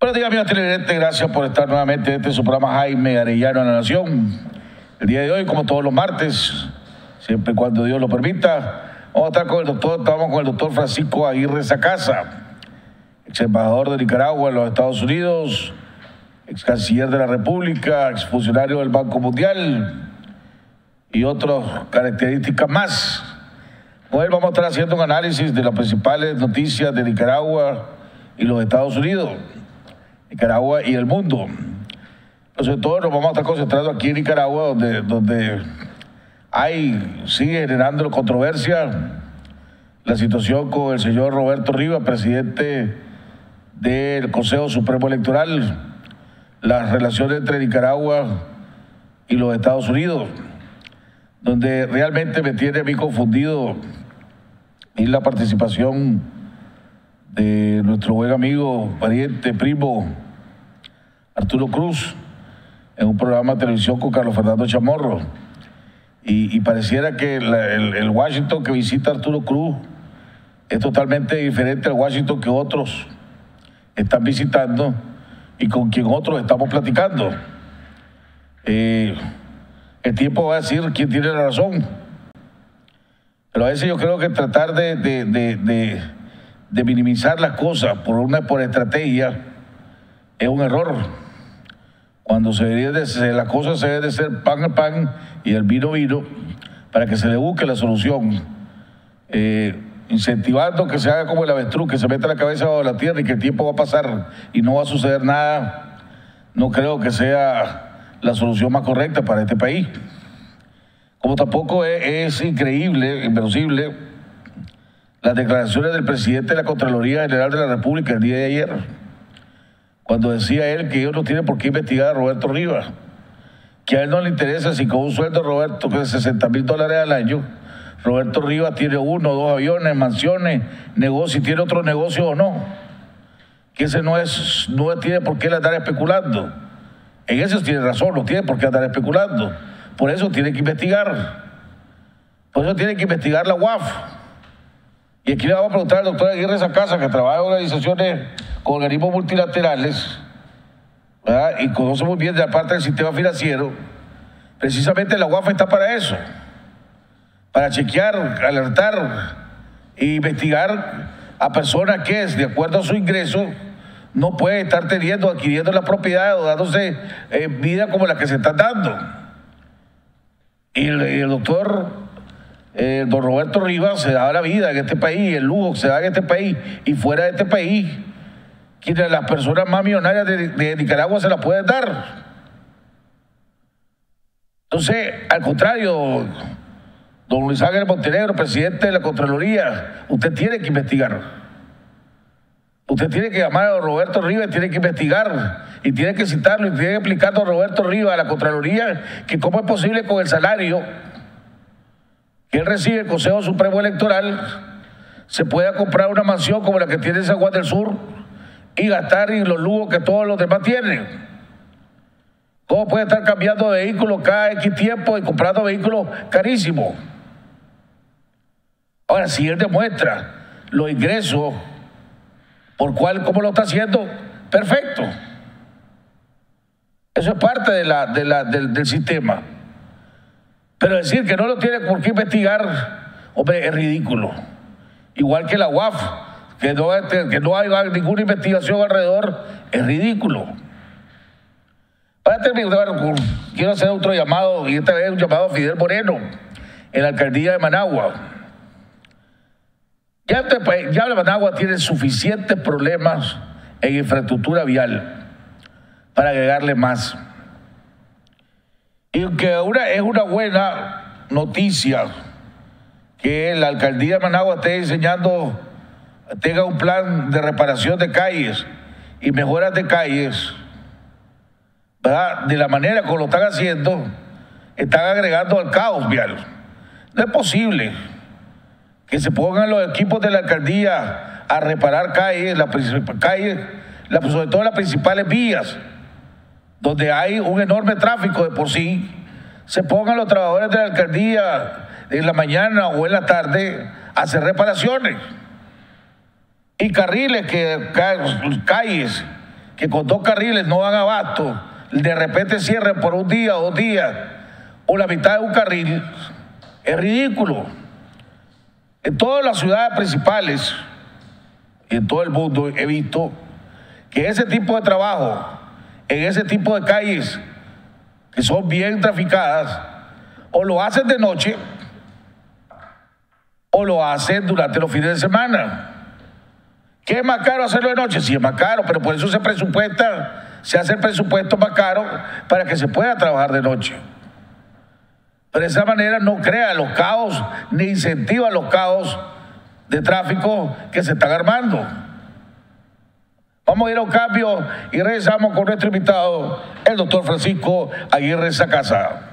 Buenos días, amigos televidentes. Gracias por estar nuevamente en su programa Jaime Arellano en la Nación. El día de hoy, como todos los martes, siempre y cuando Dios lo permita, vamos a estar con el doctor Francisco Aguirre Sacasa, ex embajador de Nicaragua en los Estados Unidos, ex canciller de la República, ex funcionario del Banco Mundial y otras características más. Con él vamos a estar haciendo un análisis de las principales noticias de Nicaragua y los Estados Unidos, Nicaragua y el mundo. Pero sobre todo nos vamos a estar concentrando aquí en Nicaragua, donde sigue generando controversia la situación con el señor Roberto Rivas, presidente del Consejo Supremo Electoral, las relaciones entre Nicaragua y los Estados Unidos, donde realmente me tiene a mí confundido y la participación de nuestro buen amigo, pariente, primo, Arturo Cruz, en un programa de televisión con Carlos Fernando Chamorro. Y pareciera que el Washington que visita Arturo Cruz es totalmente diferente al Washington que otros están visitando y con quien otros estamos platicando. El tiempo va a decir quién tiene la razón, pero a veces yo creo que tratar de minimizar las cosas por estrategia es un error. Cuando las cosas se deben de ser pan a pan y el vino vino, para que se le busque la solución, incentivando que se haga como el avestruz, que se meta la cabeza bajo la tierra y que el tiempo va a pasar y no va a suceder nada. No creo que sea la solución más correcta para este país. Como tampoco es increíble, inverosímil, las declaraciones del presidente de la Contraloría General de la República el día de ayer, cuando decía él que ellos no tienen por qué investigar a Roberto Rivas, que a él no le interesa si con un sueldo de Roberto que es $60,000 al año, Roberto Rivas tiene 1 o 2 aviones, mansiones, negocio, y tiene otro negocio o no, que ese no tiene por qué andar especulando. En eso tiene razón, no tiene por qué andar especulando. Por eso tiene que investigar. Por eso tiene que investigar la UAF. Y aquí le vamos a preguntar al doctor Aguirre Sacasa, que trabaja en organizaciones con organismos multilaterales, ¿verdad? Y conoce muy bien de la parte del sistema financiero. Precisamente la UAF está para eso, para chequear, alertar e investigar a personas que, de acuerdo a su ingreso, no pueden estar adquiriendo la propiedad o dándose vida como la que se están dando. Y el doctor don Roberto Rivas se da la vida en este país, el lujo que se da en este país y fuera de este país, quienes las personas más millonarias de Nicaragua se la pueden dar. Entonces, al contrario, don Luis Ángel Montenegro, presidente de la Contraloría, usted tiene que investigar. Usted tiene que llamar a don Roberto Rivas, tiene que investigar y tiene que citarlo y tiene que explicar a don Roberto Rivas a la Contraloría que cómo es posible con el salario que él recibe el Consejo Supremo Electoral se pueda comprar una mansión como la que tiene San Juan del Sur y gastar en los lujos que todos los demás tienen. ¿Cómo puede estar cambiando de vehículo cada X tiempo y comprando vehículos carísimos? Ahora, si él demuestra los ingresos cómo lo está haciendo, perfecto. Eso es parte del sistema. Pero decir que no lo tiene por qué investigar, hombre, es ridículo. Igual que la UAF, que no hay ninguna investigación alrededor, es ridículo. Para terminar, quiero hacer otro llamado, y esta vez un llamado a Fidel Moreno, en la alcaldía de Managua. Ya Managua tiene suficientes problemas en infraestructura vial para agregarle más. Y aunque es una buena noticia que la alcaldía de Managua tenga un plan de reparación de calles y mejoras de calles, ¿verdad? De la manera como lo están haciendo, están agregando al caos vial. No es posible que se pongan los equipos de la alcaldía a reparar calles, sobre todo las principales vías, donde hay un enorme tráfico de por sí, se pongan los trabajadores de la alcaldía en la mañana o en la tarde a hacer reparaciones. Y calles que con 2 carriles no dan abasto, de repente cierren por un día o 2 días o la mitad de un carril, es ridículo. En todas las ciudades principales y en todo el mundo he visto que ese tipo de trabajo, en ese tipo de calles que son bien traficadas, o lo hacen de noche o lo hacen durante los fines de semana. ¿Qué es más caro hacerlo de noche? Sí, es más caro, pero por eso se hace el presupuesto más caro para que se pueda trabajar de noche. Pero de esa manera no crea los caos ni incentiva los caos de tráfico que se están armando. Vamos a ir a un cambio y regresamos con nuestro invitado, el doctor Francisco Aguirre Sacasa.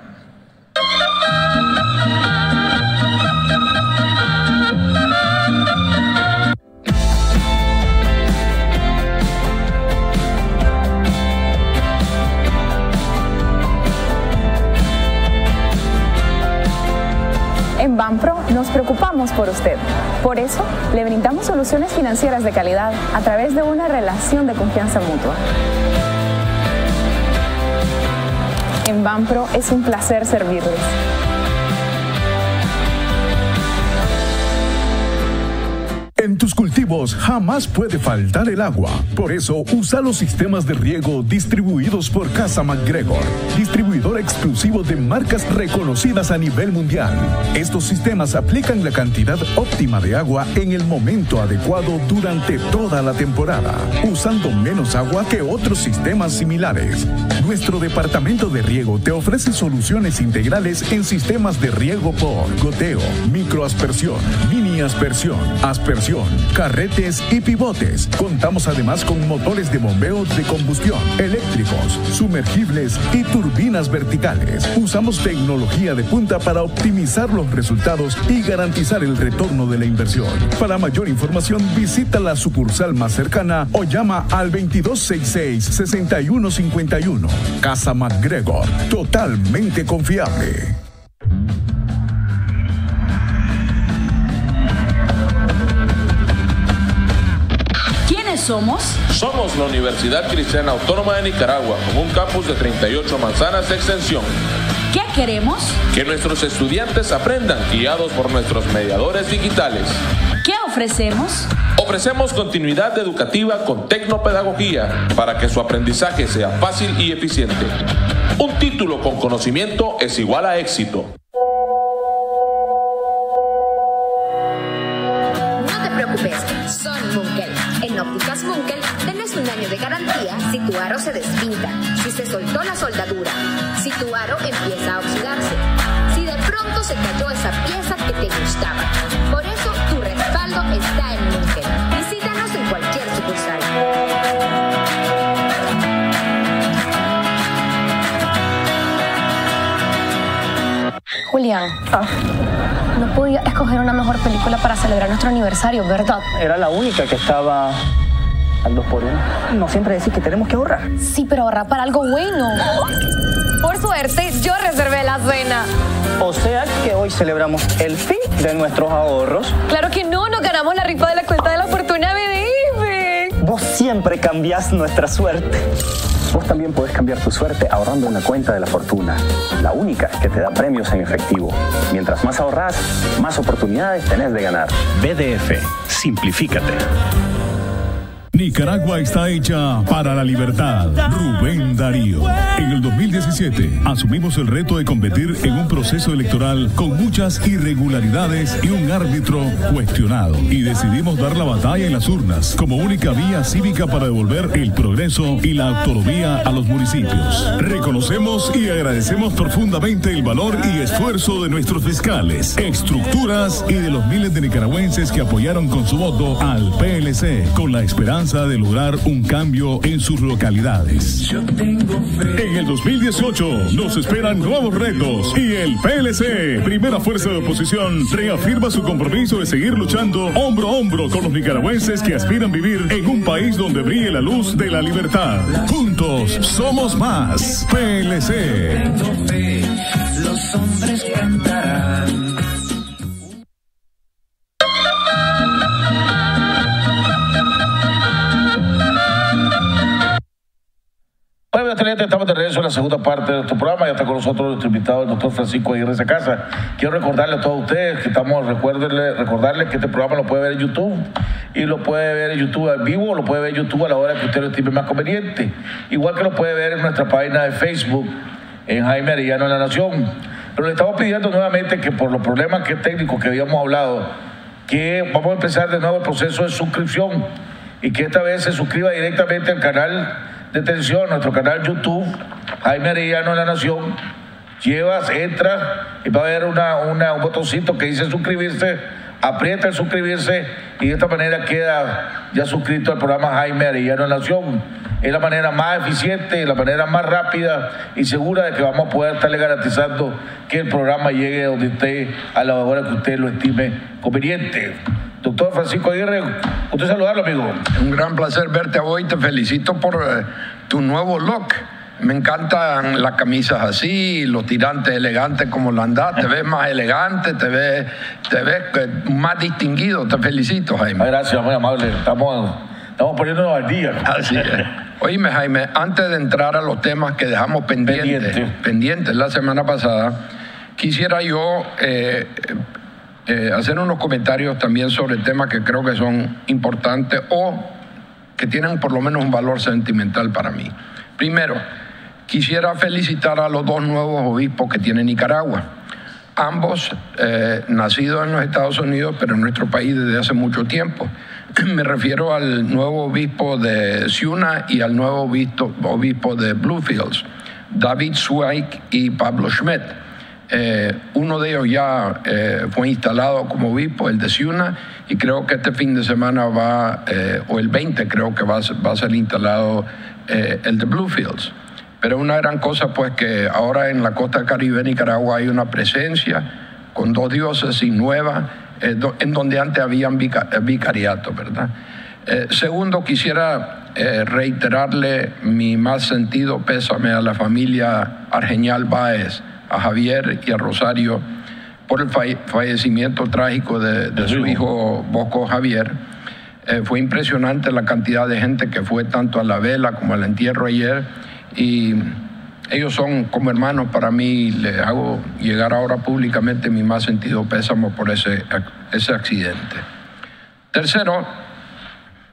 En Banpro nos preocupamos por usted. Por eso, le brindamos soluciones financieras de calidad a través de una relación de confianza mutua. En Banpro es un placer servirles. En tus cultivos jamás puede faltar el agua. Por eso, usa los sistemas de riego distribuidos por Casa MacGregor, distribuidor exclusivo de marcas reconocidas a nivel mundial. Estos sistemas aplican la cantidad óptima de agua en el momento adecuado durante toda la temporada, usando menos agua que otros sistemas similares. Nuestro departamento de riego te ofrece soluciones integrales en sistemas de riego por goteo, microaspersión, mini aspersión, aspersión, carretes y pivotes. Contamos además con motores de bombeo de combustión, eléctricos, sumergibles y turbinas verticales. Usamos tecnología de punta para optimizar los resultados y garantizar el retorno de la inversión. Para mayor información, visita la sucursal más cercana o llama al 2266-6151. Casa MacGregor, totalmente confiable. ¿Somos? Somos la Universidad Cristiana Autónoma de Nicaragua, con un campus de 38 manzanas de extensión. ¿Qué queremos? Que nuestros estudiantes aprendan guiados por nuestros mediadores digitales. ¿Qué ofrecemos? Ofrecemos continuidad educativa con tecnopedagogía para que su aprendizaje sea fácil y eficiente. Un título con conocimiento es igual a éxito. No te preocupes, son Munkel. En Ópticas Munkel tenés 1 año de garantía si tu aro se despinta, si se soltó la soldadura, si tu aro empieza a oxidarse, si de pronto se cayó esa pieza que te gustaba. Por eso tu respaldo está en Munkel. Visítanos en cualquier sucursal. Julián, no podía escoger una mejor película para celebrar nuestro aniversario, ¿verdad? Era la única que estaba al 2x1. No siempre decís que tenemos que ahorrar. Sí, pero ahorrar para algo bueno. Por suerte, yo reservé la cena. O sea que hoy celebramos el fin de nuestros ahorros. Claro que no, nos ganamos la rifa de la cuenta de la fortuna BDF. Vos siempre cambiás nuestra suerte. Vos también podés cambiar tu suerte ahorrando una cuenta de la fortuna, la única que te da premios en efectivo. Mientras más ahorrás, más oportunidades tenés de ganar. BDF, simplifícate. Nicaragua está hecha para la libertad. Rubén Darío. En el 2017 asumimos el reto de competir en un proceso electoral con muchas irregularidades y un árbitro cuestionado. Y decidimos dar la batalla en las urnas como única vía cívica para devolver el progreso y la autonomía a los municipios. Reconocemos y agradecemos profundamente el valor y esfuerzo de nuestros fiscales, estructuras y de los miles de nicaragüenses que apoyaron con su voto al PLC con la esperanza de lograr un cambio en sus localidades. En el 2018 nos esperan nuevos retos y el PLC, primera fuerza de oposición, reafirma su compromiso de seguir luchando hombro a hombro con los nicaragüenses que aspiran vivir en un país donde brille la luz de la libertad. Juntos somos más. PLC. Los hombres cantarán. Bueno, estamos de regreso en la segunda parte de nuestro programa. Ya está con nosotros nuestro invitado, el doctor Francisco Aguirre Sacasa. Quiero recordarle a todos ustedes que recordarles que este programa lo puede ver en YouTube, y lo puede ver en YouTube en vivo, o lo puede ver en YouTube a la hora que usted lo estime más conveniente. Igual que lo puede ver en nuestra página de Facebook, en Jaime Arellano en La Nación. Pero le estamos pidiendo nuevamente que por los problemas técnicos que habíamos hablado, que vamos a empezar de nuevo el proceso de suscripción, y que esta vez se suscriba directamente al canal de televisión, nuestro canal YouTube, Jaime Arellano en La Nación. Entras y va a haber un botoncito que dice suscribirse, aprieta el suscribirse, y de esta manera queda ya suscrito al programa Jaime Arellano en La Nación. Es la manera más eficiente, la manera más rápida y segura de que vamos a poder estarle garantizando que el programa llegue donde esté a la hora que usted lo estime conveniente. Doctor Francisco Aguirre, usted saludarlo, amigo. Un gran placer verte hoy. Te felicito por tu nuevo look. Me encantan las camisas así, los tirantes elegantes como lo andas. Te ves más elegante, te ves más distinguido. Te felicito, Jaime. Gracias, muy amable. Estamos poniéndonos al día. Así es. Oíme, Jaime, antes de entrar a los temas que dejamos pendientes la semana pasada, quisiera yo hacer unos comentarios también sobre temas que creo que son importantes o que tienen por lo menos un valor sentimental para mí. Primero, quisiera felicitar a los dos nuevos obispos que tiene Nicaragua. Ambos nacidos en los Estados Unidos, pero en nuestro país desde hace mucho tiempo. Me refiero al nuevo obispo de Ciuna y al nuevo obispo de Bluefields, David Zweig y Pablo Schmidt. Uno de ellos ya fue instalado como obispo, el de Ciuna, y creo que este fin de semana o el 20 creo que va a ser instalado el de Bluefields. Pero una gran cosa pues que ahora en la costa caribe de Nicaragua hay una presencia con dos diócesis nuevas, en donde antes habían vicariato, ¿verdad? Segundo, quisiera reiterarle mi más sentido pésame a la familia Argeñal Báez, a Javier y a Rosario por el fallecimiento trágico de su hijo Bosco Javier. Fue impresionante la cantidad de gente que fue tanto a la vela como al entierro ayer, y ellos son como hermanos para mí. Les hago llegar ahora públicamente mi más sentido pésamo por ese accidente. Tercero,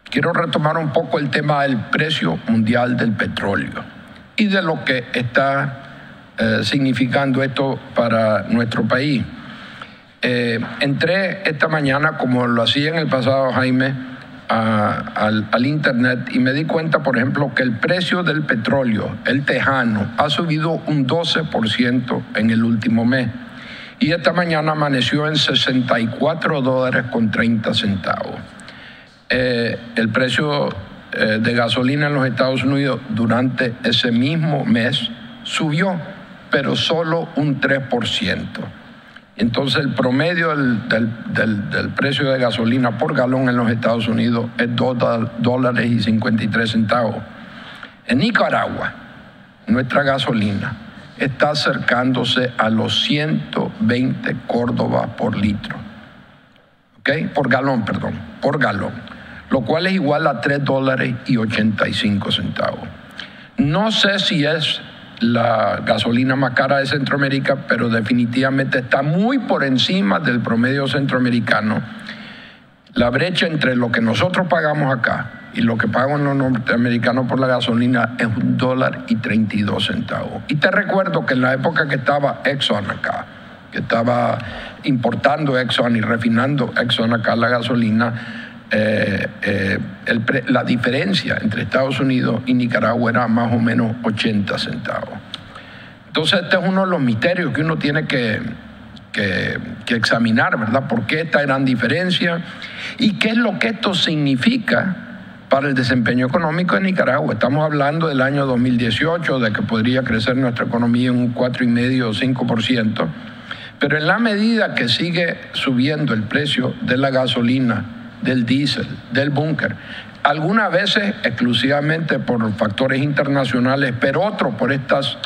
quiero retomar un poco el tema del precio mundial del petróleo y de lo que está significando esto para nuestro país. Entré esta mañana, como lo hacía en el pasado, Jaime, al internet, y me di cuenta, por ejemplo, que el precio del petróleo, el tejano, ha subido un 12% en el último mes, y esta mañana amaneció en $64.30. El precio de gasolina en los Estados Unidos durante ese mismo mes subió, pero solo un 3%. Entonces el promedio del precio de gasolina por galón en los Estados Unidos es $2.53. En Nicaragua, nuestra gasolina está acercándose a los 120 córdobas por litro. ¿Okay? Por galón, lo cual es igual a $3.85. No sé si es la gasolina más cara de Centroamérica, pero definitivamente está muy por encima del promedio centroamericano. La brecha entre lo que nosotros pagamos acá y lo que pagan los norteamericanos por la gasolina es $1.32. Y te recuerdo que en la época que estaba Exxon acá, que estaba importando Exxon y refinando Exxon acá la gasolina, la diferencia entre Estados Unidos y Nicaragua era más o menos 80 centavos. Entonces este es uno de los misterios que uno tiene que examinar, ¿verdad? ¿Por qué esta gran diferencia? ¿Y qué es lo que esto significa para el desempeño económico de Nicaragua? Estamos hablando del año 2018, de que podría crecer nuestra economía en un 4,5 o 5%, pero en la medida que sigue subiendo el precio de la gasolina, del diésel, del búnker, algunas veces exclusivamente por factores internacionales, pero otros por estos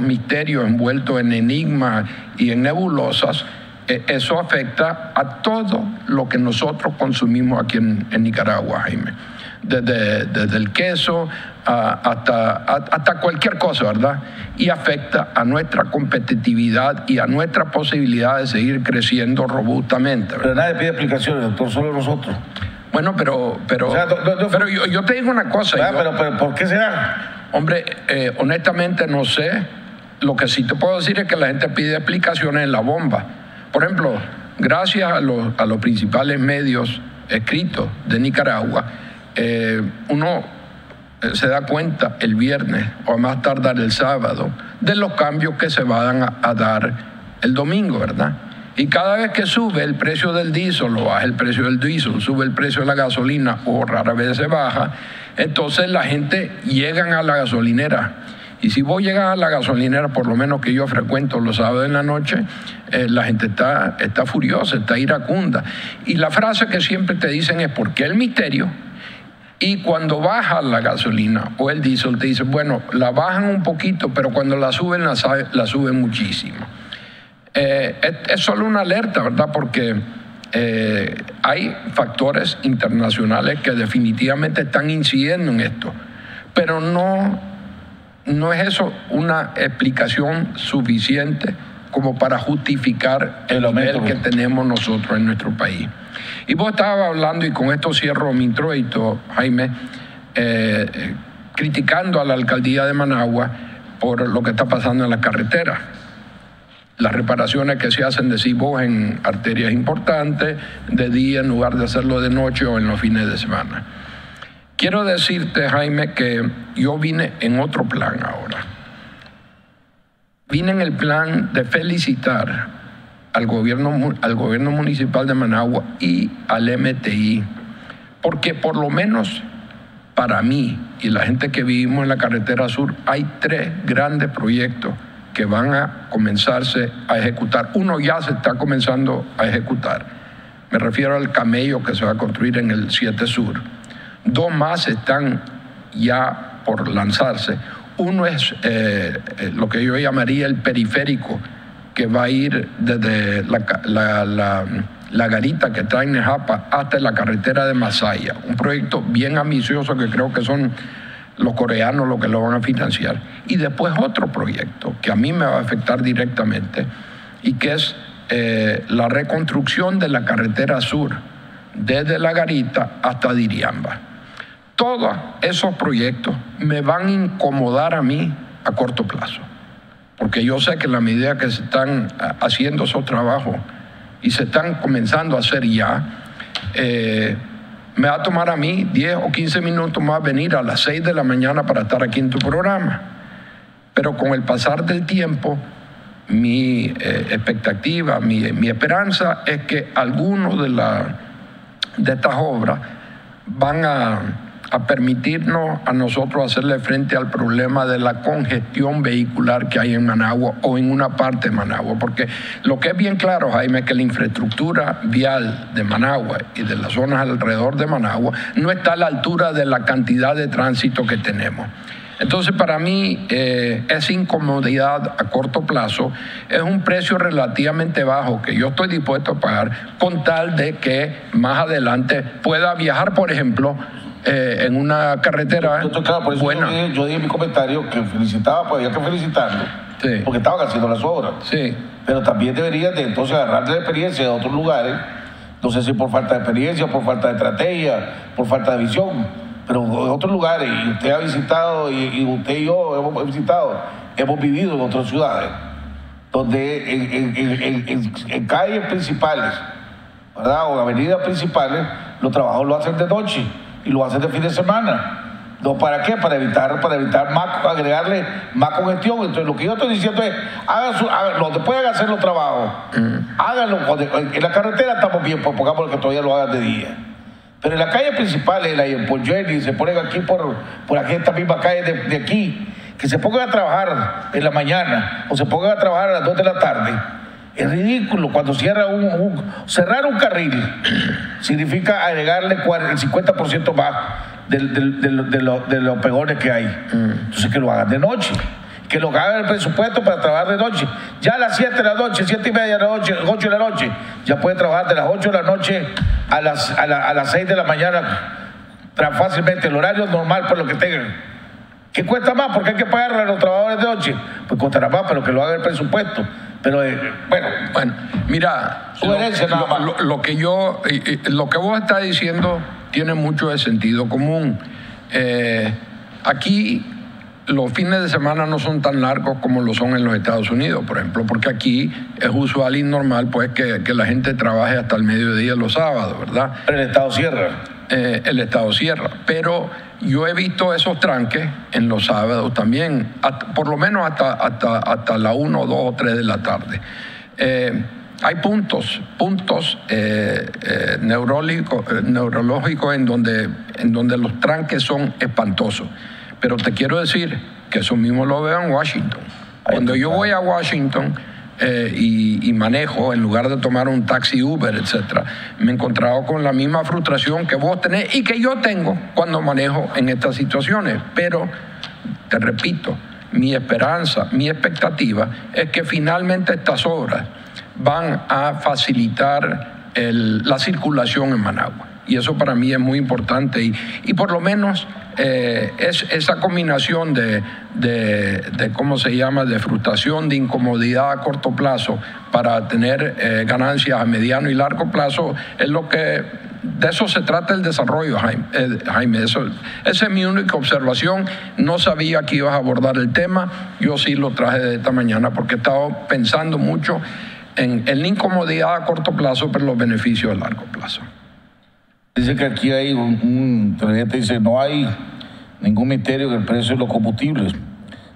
misterios envueltos en enigmas y en nebulosas, eso afecta a todo lo que nosotros consumimos aquí en Nicaragua, Jaime. desde el queso hasta cualquier cosa, ¿verdad? Y afecta a nuestra competitividad y a nuestra posibilidad de seguir creciendo robustamente, ¿verdad? Pero nadie pide explicaciones, doctor, solo nosotros. Bueno, pero O sea, pero yo te digo una cosa. Pero ¿por qué será? Hombre, honestamente no sé. Lo que sí te puedo decir es que la gente pide explicaciones en la bomba. Por ejemplo, gracias a los principales medios escritos de Nicaragua, uno se da cuenta el viernes o a más tardar el sábado de los cambios que se van a dar el domingo, ¿verdad? Y cada vez que sube el precio del diésel o baja el precio del diésel, sube el precio de la gasolina o rara vez se baja, entonces la gente llega a la gasolinera. Y si vos llegas a la gasolinera, por lo menos que yo frecuento los sábados en la noche, la gente está furiosa, está iracunda. Y la frase que siempre te dicen es ¿por qué el misterio? Y cuando baja la gasolina o el diésel te dicen, bueno, la bajan un poquito, pero cuando la suben muchísimo. Es solo una alerta, ¿verdad? Porque hay factores internacionales que definitivamente están incidiendo en esto. Pero no es eso una explicación suficiente como para justificar el nivel que tenemos nosotros en nuestro país. Y vos estabas hablando, y con esto cierro mi introito, Jaime, criticando a la alcaldía de Managua por lo que está pasando en la carretera. Las reparaciones que se hacen, decís vos, en arterias importantes, de día en lugar de hacerlo de noche o en los fines de semana. Quiero decirte, Jaime, que yo vine en otro plan ahora. Vine en el plan de felicitar al gobierno municipal de Managua y al MTI, porque por lo menos para mí y la gente que vivimos en la carretera sur, hay 3 grandes proyectos que van a comenzarse a ejecutar. Uno ya se está comenzando a ejecutar. Me refiero al camello que se va a construir en el 7 Sur. 2 más están ya por lanzarse. Uno es lo que yo llamaría el periférico, que va a ir desde la garita que trae Nejapa hasta la carretera de Masaya. Un proyecto bien ambicioso que creo que son los coreanos los que lo van a financiar. Y después otro proyecto que a mí me va a afectar directamente y que es la reconstrucción de la carretera sur desde la garita hasta Diriamba. Todos esos proyectos me van a incomodar a mí a corto plazo, porque yo sé que en la medida que se están haciendo esos trabajos y se están comenzando a hacer ya, me va a tomar a mí 10 o 15 minutos más venir a las 6 de la mañana para estar aquí en tu programa. Pero con el pasar del tiempo, mi expectativa, mi esperanza es que algunos de estas obras van a permitirnos a nosotros hacerle frente al problema de la congestión vehicular que hay en Managua o en una parte de Managua. Porque lo que es bien claro, Jaime, es que la infraestructura vial de Managua y de las zonas alrededor de Managua no está a la altura de la cantidad de tránsito que tenemos. Entonces, para mí, esa incomodidad a corto plazo es un precio relativamente bajo que yo estoy dispuesto a pagar con tal de que más adelante pueda viajar, por ejemplo, en una carretera claro, por eso buena. Yo dije en mi comentario que felicitaba, pues había que felicitarlo, sí, porque estaban haciendo las obras. Sí. Pero también deberían de entonces agarrar la experiencia de otros lugares, no sé si por falta de experiencia, por falta de estrategia, por falta de visión, pero en otros lugares, y usted ha visitado, y usted y yo hemos visitado, hemos vivido en otras ciudades, donde en calles principales, ¿verdad?, o avenidas principales, los trabajos lo hacen de noche y lo hacen de fin de semana. No, ¿para qué? Para evitar agregarle más congestión. Entonces, lo que yo estoy diciendo es, donde puedan hacer los trabajos, háganlo. En la carretera estamos bien, pues pongamos que todavía lo hagan de día. Pero en las calles principales, en Pollueli, se ponen aquí por aquí, esta misma calle de aquí, que se pongan a trabajar en la mañana o se pongan a trabajar a las 2 de la tarde. Es ridículo cuando cerrar un carril significa agregarle el 50% más de los pegones que hay. Entonces, que lo hagan de noche, que lo hagan el presupuesto para trabajar de noche. Ya a las 7 de la noche, 7:30 de la noche, 8 de la noche, ya puede trabajar de las 8 de la noche a las 6 de la mañana, fácilmente el horario normal por lo que tengan. ¿Qué cuesta más? Porque hay que pagarle a los trabajadores de noche. Pues costará más, pero que lo haga el presupuesto. Pero bueno, mira, lo que vos estás diciendo tiene mucho de sentido común. Aquí los fines de semana no son tan largos como lo son en los Estados Unidos, por ejemplo, porque aquí es usual y normal pues que la gente trabaje hasta el mediodía los sábados, ¿verdad? Pero el Estado cierra. El Estado cierra, pero yo he visto esos tranques en los sábados también, por lo menos hasta la 1, 2 o 3 de la tarde. Hay puntos neurológicos en donde los tranques son espantosos. Pero te quiero decir que eso mismo lo veo en Washington. Cuando yo voy a Washington y manejo, en lugar de tomar un taxi Uber, etcétera, me he encontrado con la misma frustración que vos tenés y que yo tengo cuando manejo en estas situaciones. Pero, te repito, mi esperanza, mi expectativa es que finalmente estas obras van a facilitar la circulación en Managua. Y eso para mí es muy importante y por lo menos es esa combinación de ¿cómo se llama?, de frustración, de incomodidad a corto plazo para tener ganancias a mediano y largo plazo, es lo que, de eso se trata el desarrollo, Jaime. Esa es mi única observación. No sabía que ibas a abordar el tema, yo sí lo traje de esta mañana porque he estado pensando mucho en la incomodidad a corto plazo, pero los beneficios a largo plazo. Dice que aquí hay un televidente dice, no hay ningún misterio en el precio de los combustibles.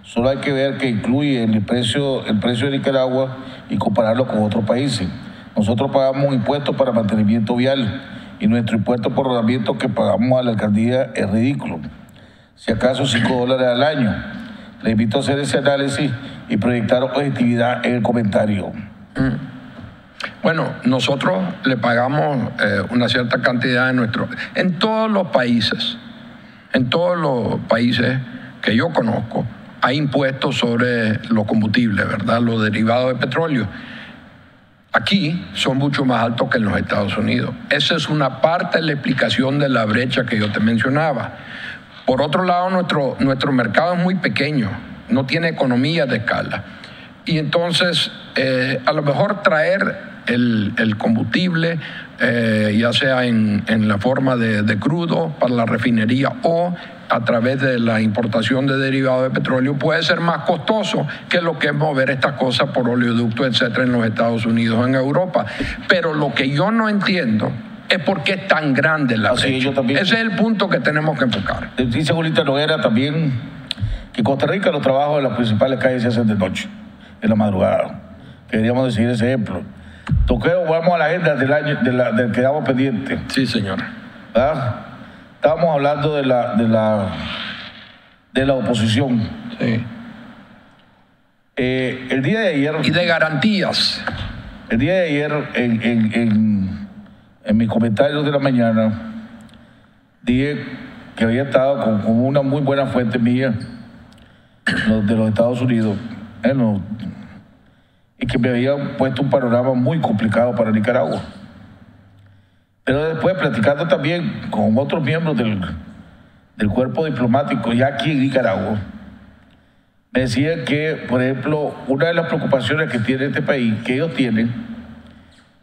Solo hay que ver que incluye el precio de Nicaragua y compararlo con otros países. Nosotros pagamos un impuesto para mantenimiento vial y nuestro impuesto por rodamiento que pagamos a la alcaldía es ridículo. Si acaso $5 al año. Le invito a hacer ese análisis y proyectar objetividad en el comentario. Bueno, nosotros le pagamos una cierta cantidad en todos los países que yo conozco, hay impuestos sobre los combustibles, ¿verdad?, los derivados de petróleo. Aquí son mucho más altos que en los Estados Unidos. Esa es una parte de la explicación de la brecha que yo te mencionaba. Por otro lado, nuestro mercado es muy pequeño, no tiene economía de escala. Y entonces, a lo mejor traer el combustible, ya sea en la forma de crudo para la refinería o a través de la importación de derivados de petróleo, puede ser más costoso que lo que es mover estas cosas por oleoducto, etcétera, en los Estados Unidos o en Europa. Pero lo que yo no entiendo es por qué es tan grande la brecha. Ese es el punto que tenemos que enfocar. Dice Julita Noguera también que en Costa Rica los trabajos de las principales calles se hacen de noche, en la madrugada. Queríamos decir ese ejemplo. Toqueo, vamos a la agenda del que damos pendiente. Sí, señor. ¿Verdad? Estábamos hablando de la oposición. Sí. El día de ayer... Y de garantías. El día de ayer, en mis comentarios de la mañana, dije que había estado con una muy buena fuente mía de los Estados Unidos, y que me habían puesto un panorama muy complicado para Nicaragua. Pero después, platicando también con otros miembros del cuerpo diplomático ya aquí en Nicaragua, me decían que, por ejemplo, una de las preocupaciones que tiene este país, que ellos tienen,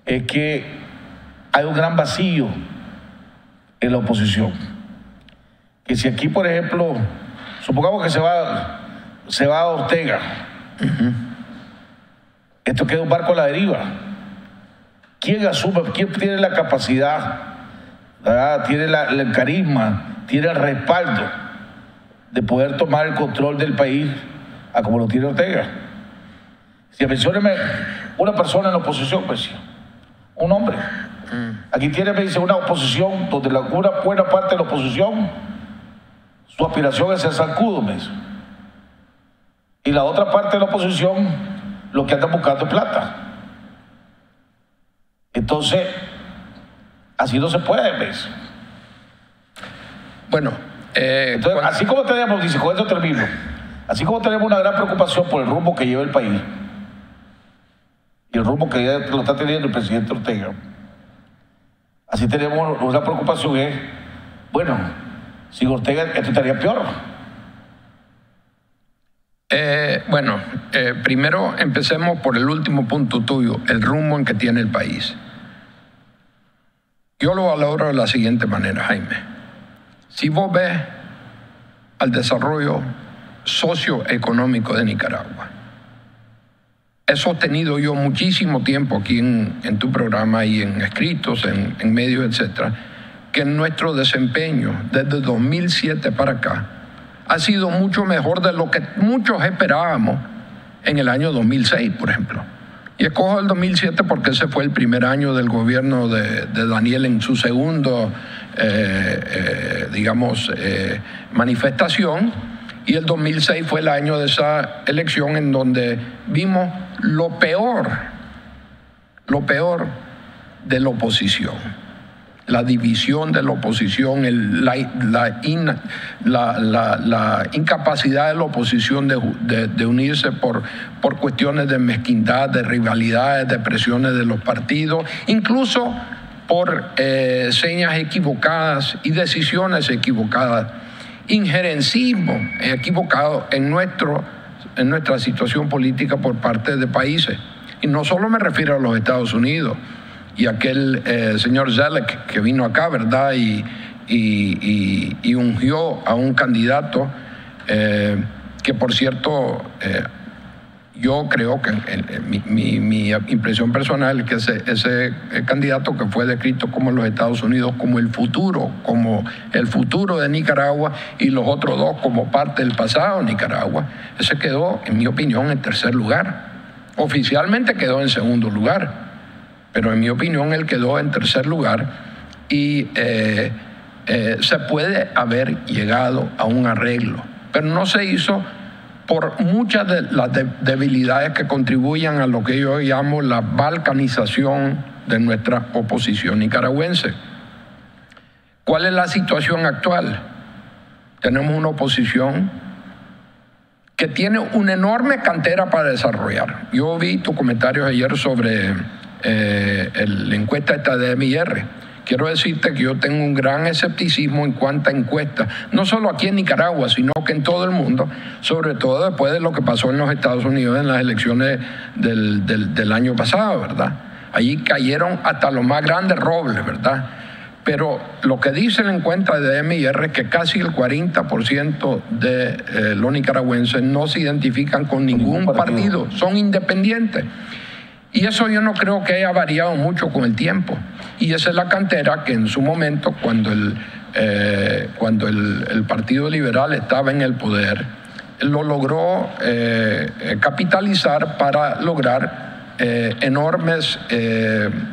es que hay un gran vacío en la oposición. Que si aquí, por ejemplo, supongamos que se va a Ortega, esto queda un barco a la deriva. ¿Quién asume? ¿Quién tiene la capacidad, ¿verdad?, tiene el carisma, tiene el respaldo de poder tomar el control del país a como lo tiene Ortega? Si mencióneme una persona en la oposición, pues un hombre. Aquí tiene, me dice, una oposición donde una buena parte de la oposición, su aspiración es ser zancudo, me dice. Y la otra parte de la oposición, lo que andan buscando es plata. Entonces, así no se puede, ¿ves? Bueno, entonces, así como tenemos, dice, con esto termino, así como tenemos una gran preocupación por el rumbo que lleva el país y el rumbo que ya lo está teniendo el presidente Ortega, así tenemos una preocupación, bueno, Sin Ortega esto estaría peor. Primero empecemos por el último punto tuyo, el rumbo en que tiene el país. Yo lo valoro de la siguiente manera, Jaime. Si vos ves al desarrollo socioeconómico de Nicaragua, he sostenido yo muchísimo tiempo aquí en tu programa y en escritos, en medios, etcétera, que nuestro desempeño desde 2007 para acá ha sido mucho mejor de lo que muchos esperábamos en el año 2006, por ejemplo. Y escojo el 2007 porque ese fue el primer año del gobierno de Daniel en su segundo, manifestación, y el 2006 fue el año de esa elección en donde vimos lo peor de la oposición. La división de la oposición, la incapacidad de la oposición de unirse por cuestiones de mezquindad, de rivalidades, de presiones de los partidos, incluso por señas equivocadas y decisiones equivocadas, injerencismo equivocado en nuestra situación política por parte de países. Y no solo me refiero a los Estados Unidos y aquel señor Zelek que vino acá, ¿verdad? Y ungió a un candidato que, por cierto, yo creo que mi impresión personal es que ese candidato que fue descrito como en los Estados Unidos como el futuro de Nicaragua y los otros dos como parte del pasado de Nicaragua, ese quedó, en mi opinión, en tercer lugar. Oficialmente quedó en segundo lugar, pero en mi opinión él quedó en tercer lugar y se puede haber llegado a un arreglo, pero no se hizo por muchas de las debilidades que contribuyen a lo que yo llamo la balcanización de nuestra oposición nicaragüense. ¿Cuál es la situación actual? Tenemos una oposición que tiene una enorme cantera para desarrollar. Yo vi tus comentarios ayer sobre la encuesta esta de MIR. Quiero decirte que yo tengo un gran escepticismo en cuanto a encuestas, no solo aquí en Nicaragua, sino que en todo el mundo, sobre todo después de lo que pasó en los Estados Unidos en las elecciones del año pasado, ¿verdad? Allí cayeron hasta los más grandes robles, ¿verdad? Pero lo que dice la encuesta de MIR es que casi el 40% de los nicaragüenses no se identifican con ningún partido, son independientes. Y eso yo no creo que haya variado mucho con el tiempo. Y esa es la cantera que en su momento, cuando el Partido Liberal estaba en el poder, lo logró capitalizar para lograr enormes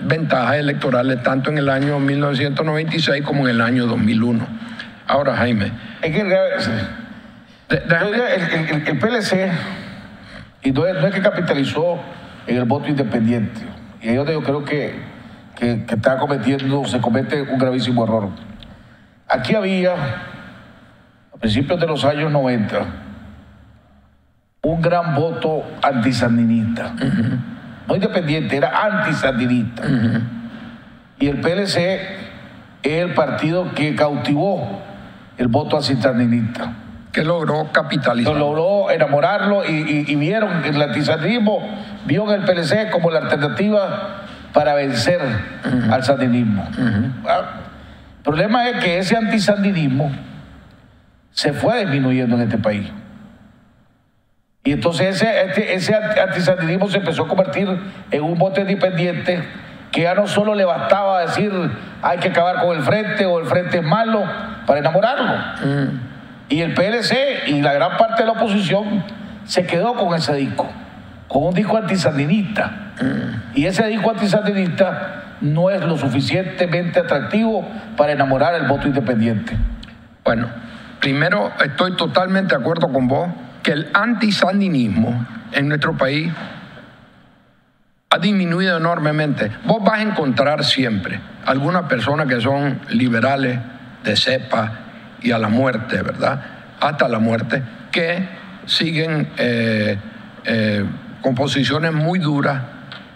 ventajas electorales, tanto en el año 1996 como en el año 2001. Ahora, Jaime. Es que el PLC, y no es que capitalizó en el voto independiente. Y ahí donde yo creo que se comete un gravísimo error. Aquí había, a principios de los años 90, un gran voto antisandinista. No independiente, era antisandinista. Y el PLC es el partido que cautivó el voto antisandinista. Que logró capitalizar. Logró enamorarlo y vieron que el antisandinismo, vio en el PLC como la alternativa para vencer al sandinismo. El problema es que ese antisandinismo se fue disminuyendo en este país. Y entonces ese antisandinismo se empezó a convertir en un voto independiente que ya no solo le bastaba decir hay que acabar con el frente o el frente es malo para enamorarlo. Y el PLC y la gran parte de la oposición se quedó con ese disco, con un disco antisandinista. Y ese disco antisandinista no es lo suficientemente atractivo para enamorar el voto independiente. Bueno, primero estoy totalmente de acuerdo con vos que el antisandinismo en nuestro país ha disminuido enormemente. Vos vas a encontrar siempre algunas personas que son liberales de cepa y a la muerte, ¿verdad? Hasta la muerte, que siguen con posiciones muy duras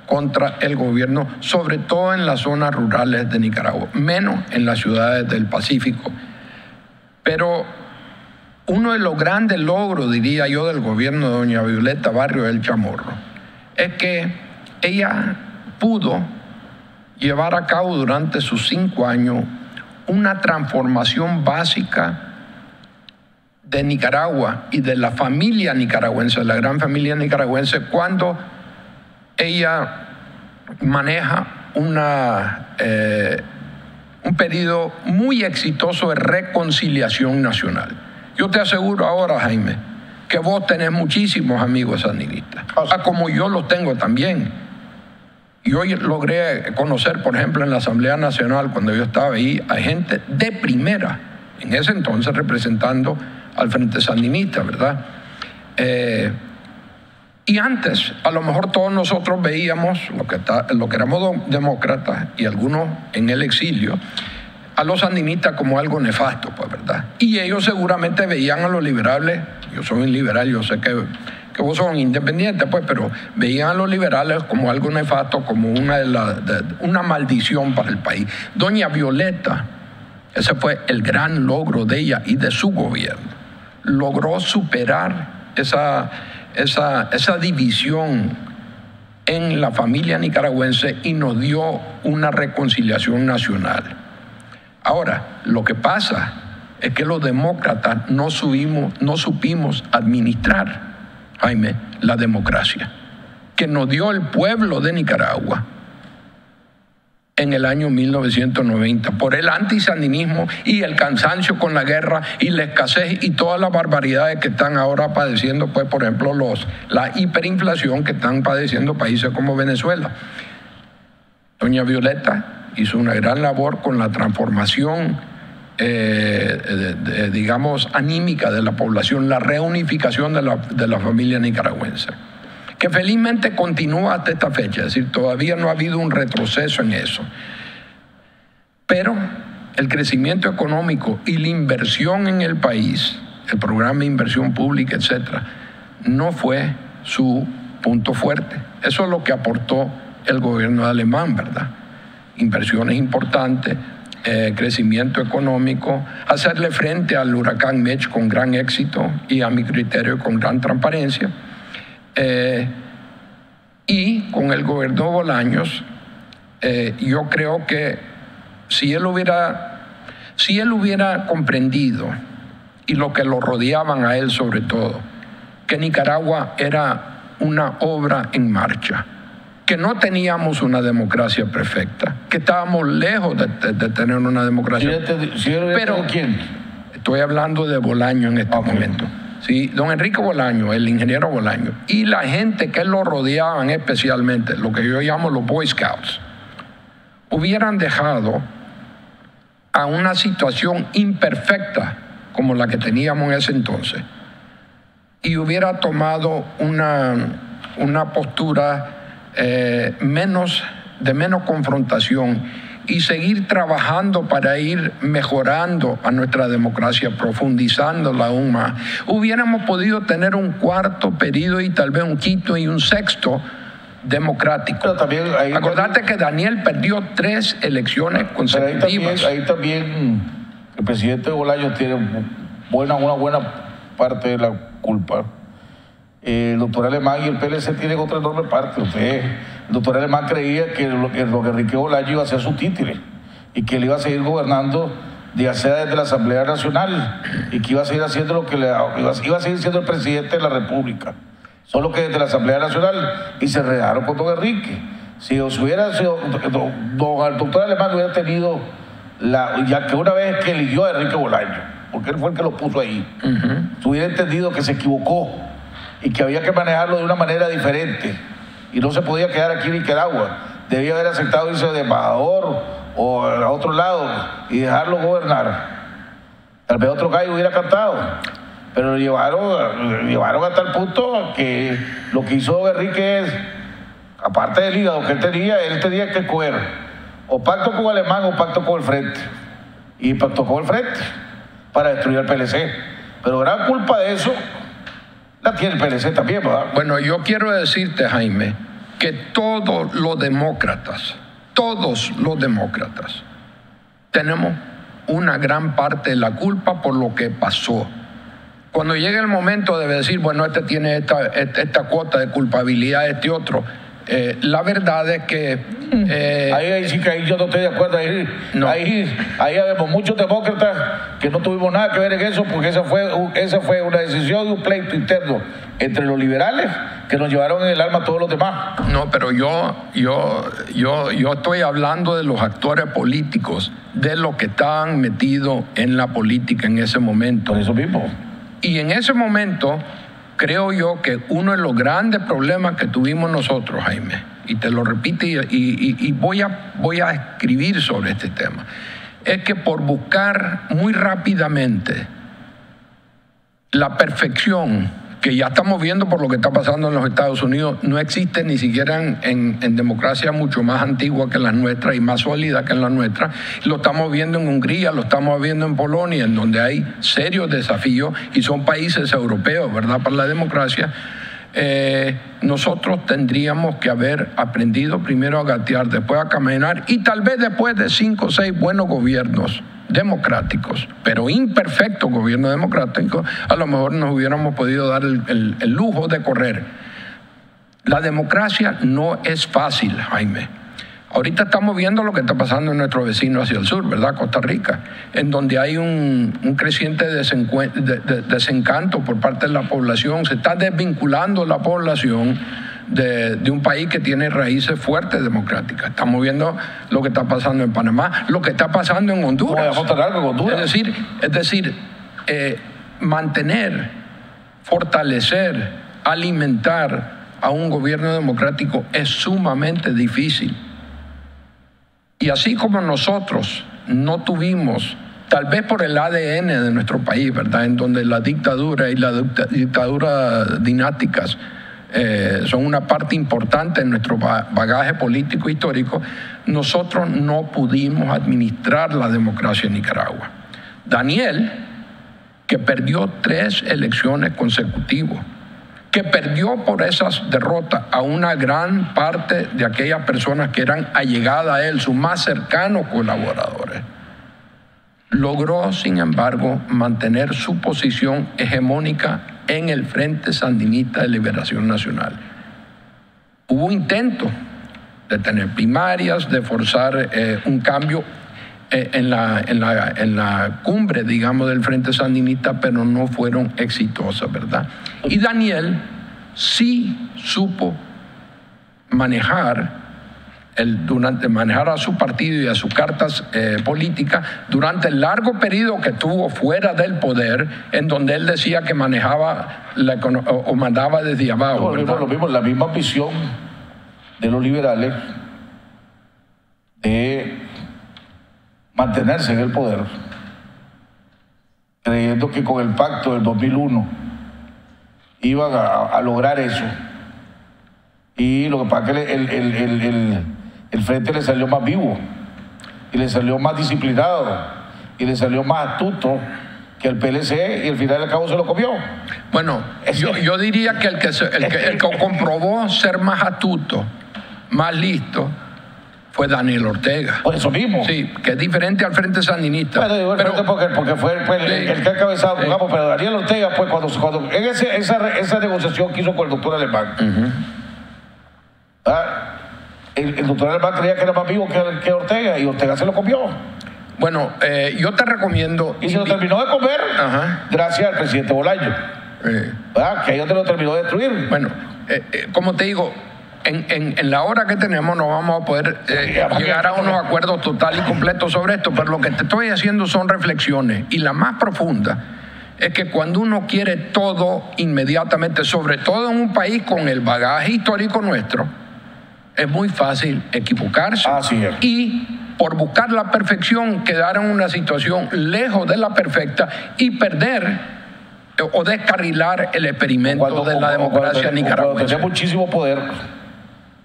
contra el gobierno, sobre todo en las zonas rurales de Nicaragua, menos en las ciudades del Pacífico. Pero uno de los grandes logros, diría yo, del gobierno de doña Violeta Barrios del Chamorro es que ella pudo llevar a cabo durante sus 5 años una transformación básica de Nicaragua y de la familia nicaragüense, la gran familia nicaragüense, cuando ella maneja un periodo muy exitoso de reconciliación nacional. Yo te aseguro ahora, Jaime, que vos tenés muchísimos amigos sandinistas, como yo los tengo también. Y hoy logré conocer, por ejemplo, en la Asamblea Nacional, cuando yo estaba ahí, a gente de primera, en ese entonces representando al Frente Sandinista, ¿verdad? Y antes, a lo mejor todos nosotros veíamos, lo que éramos demócratas y algunos en el exilio, a los sandinistas como algo nefasto, pues, ¿verdad? Y ellos seguramente veían a los liberales, yo soy un liberal, yo sé que vos sos independientes, pues, pero veían a los liberales como algo nefasto, como una maldición para el país. Doña Violeta, ese fue el gran logro de ella y de su gobierno. Logró superar esa división en la familia nicaragüense y nos dio una reconciliación nacional. Ahora, lo que pasa es que los demócratas no supimos administrar, Jaime, la democracia que nos dio el pueblo de Nicaragua en el año 1990 por el antisandinismo y el cansancio con la guerra y la escasez y todas las barbaridades que están ahora padeciendo, pues, por ejemplo, la hiperinflación que están padeciendo países como Venezuela. Doña Violeta hizo una gran labor con la transformación, digamos, anímica de la población, la reunificación de la familia nicaragüense, que felizmente continúa hasta esta fecha, es decir, todavía no ha habido un retroceso en eso. Pero el crecimiento económico y la inversión en el país, el programa de inversión pública, etcétera, no fue su punto fuerte. Eso es lo que aportó el gobierno alemán, ¿verdad? Inversiones importantes, crecimiento económico, hacerle frente al huracán Mitch con gran éxito y a mi criterio con gran transparencia. Y con el gobierno Bolaños, yo creo que si él hubiera comprendido, y lo que lo rodeaban a él sobre todo, que Nicaragua era una obra en marcha, que no teníamos una democracia perfecta, que estábamos lejos de tener una democracia. Pero ¿quién? Estoy hablando de Bolaño en este momento. Sí, don Enrique Bolaño, el ingeniero Bolaño, y la gente que lo rodeaban, especialmente lo que yo llamo los Boy Scouts, hubieran dejado a una situación imperfecta como la que teníamos en ese entonces y hubiera tomado una postura de menos confrontación y seguir trabajando para ir mejorando a nuestra democracia, profundizándola aún más, hubiéramos podido tener un cuarto periodo y tal vez un quinto y un sexto democrático. Pero también acordate que Daniel perdió 3 elecciones consecutivas. Ahí también el presidente Bolaños tiene una buena parte de la culpa. El doctor Alemán y el PLC tienen otra enorme parte. El doctor Alemán creía que Enrique Bolaños iba a ser su títere y que él iba a seguir gobernando desde la Asamblea Nacional y que iba a seguir haciendo iba a seguir siendo el presidente de la República. Solo que desde la Asamblea Nacional y se enredaron con don Enrique. Si hubiera sido el doctor Alemán hubiera tenido ya que una vez que eligió a Enrique Bolaños, porque él fue el que lo puso ahí, hubiera entendido que se equivocó y que había que manejarlo de una manera diferente y no se podía quedar aquí en Nicaragua. Debía haber aceptado irse de embajador o a otro lado y dejarlo gobernar. Tal vez otro gallo hubiera cantado, pero lo llevaron a tal punto que lo que hizo Enrique es, aparte del hígado que él tenía que coger o pacto con Alemán o pacto con el Frente, y pactó con el Frente para destruir el PLC. Pero gran culpa de eso la tiene el PLC también, ¿verdad? Bueno, yo quiero decirte, Jaime, que todos los demócratas, tenemos una gran parte de la culpa por lo que pasó. Cuando llegue el momento de decir, bueno, este tiene esta cuota de culpabilidad, este otro, la verdad es que... ahí sí que ahí yo no estoy de acuerdo. Ahí habemos muchos demócratas que no tuvimos nada que ver en eso, porque esa fue una decisión y un pleito interno entre los liberales que nos llevaron en el alma a todos los demás. No, pero yo estoy hablando de los actores políticos, de los que estaban metidos en la política en ese momento. Por eso mismo. Y en ese momento, creo yo que uno de los grandes problemas que tuvimos nosotros, Jaime, y te lo repito y voy a escribir sobre este tema, es que por buscar muy rápidamente la perfección, que ya estamos viendo por lo que está pasando en los Estados Unidos, no existe ni siquiera en democracias mucho más antiguas que las nuestras y más sólidas que las nuestras. Lo estamos viendo en Hungría, lo estamos viendo en Polonia, en donde hay serios desafíos y son países europeos, ¿verdad?, para la democracia. Nosotros tendríamos que haber aprendido primero a gatear, después a caminar, y tal vez después de 5 o 6 buenos gobiernos democráticos, pero imperfectos gobiernos democráticos, a lo mejor nos hubiéramos podido dar el lujo de correr. La democracia no es fácil, Jaime. Ahorita estamos viendo lo que está pasando en nuestro vecino hacia el sur, ¿verdad?, Costa Rica, en donde hay un creciente desencanto por parte de la población. Se está desvinculando la población de un país que tiene raíces fuertes democráticas. Estamos viendo lo que está pasando en Panamá, lo que está pasando en Honduras. Es decir, mantener, fortalecer, alimentar a un gobierno democrático es sumamente difícil. Y así como nosotros no tuvimos, tal vez por el ADN de nuestro país, ¿verdad?, en donde la dictadura y la dictadura dinásticas son una parte importante de nuestro bagaje político histórico, nosotros no pudimos administrar la democracia en Nicaragua. Daniel, que perdió 3 elecciones consecutivas, que perdió por esas derrotas a una gran parte de aquellas personas que eran allegadas a él, sus más cercanos colaboradores, logró, sin embargo, mantener su posición hegemónica en el Frente Sandinista de Liberación Nacional. Hubo intentos de tener primarias, de forzar un cambio en la cumbre, digamos, del Frente Sandinista, pero no fueron exitosas, ¿verdad? Y Daniel sí supo manejar a su partido y a sus cartas políticas durante el largo periodo que estuvo fuera del poder, en donde él decía que manejaba o mandaba desde abajo. Lo mismo, la misma visión de los liberales de mantenerse en el poder, creyendo que con el pacto del 2001 iban a lograr eso. Y lo que pasa es que el Frente le salió más vivo y le salió más disciplinado y le salió más astuto que el PLC, y al final del cabo se lo comió. Bueno, yo diría que el que comprobó ser más astuto, más listo, fue Daniel Ortega. Por eso mismo. Sí, que es diferente al Frente Sandinista. Bueno, digo el Frente porque fue el que ha encabezado, digamos, pero Daniel Ortega, pues cuando en esa negociación que hizo con el doctor Alemán, el doctor Alemán creía que era más vivo que Ortega, y Ortega se lo comió. Bueno, yo te recomiendo... Y se lo terminó de comer gracias al presidente Bolaño, que ahí donde lo terminó de destruir. Bueno, como te digo, en la hora que tenemos no vamos a poder llegar a unos acuerdos total y completos sobre esto, pero lo que te estoy haciendo son reflexiones, y la más profunda es que cuando uno quiere todo inmediatamente, sobre todo en un país con el bagaje histórico nuestro, es muy fácil equivocarse. Así es. Y por buscar la perfección, quedar en una situación lejos de la perfecta y perder o descarrilar el experimento de la democracia nicaragüense. Cuando tenés muchísimo poder,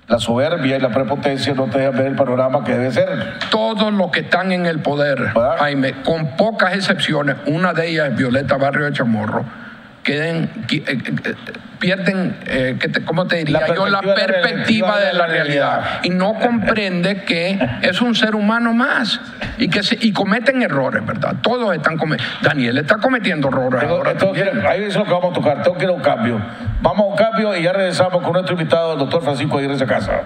la soberbia y la prepotencia no te dejan ver el panorama que debe ser. Todos los que están en el poder, Jaime, con pocas excepciones, una de ellas es Violeta Barrio de Chamorro, pierden, ¿cómo te diría yo? La perspectiva de la realidad. Y no comprende que es un ser humano más y cometen errores, ¿verdad? Todos están cometiendo. Daniel está cometiendo errores ahora. Ahí es lo que vamos a tocar. Tengo que ir a un cambio. Vamos a un cambio y ya regresamos con nuestro invitado, el doctor Francisco Aguirre Sacasa.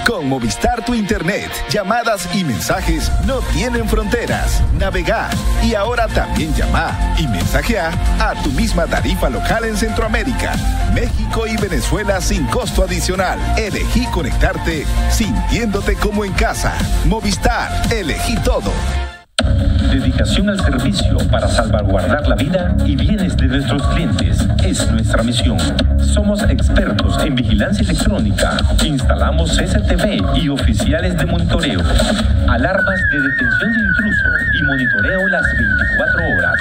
Con Movistar, tu internet, llamadas y mensajes no tienen fronteras. Navega y ahora también llama y mensajea a tu misma tarifa local en Centroamérica, México y Venezuela sin costo adicional. Elegí conectarte sintiéndote como en casa. Movistar, elegí todo. Dedicación al servicio para salvaguardar la vida y bienes de nuestros clientes es nuestra misión. Somos expertos en vigilancia electrónica. Instalamos CCTV y oficiales de monitoreo, alarmas de detención de intruso y monitoreo las 24 horas.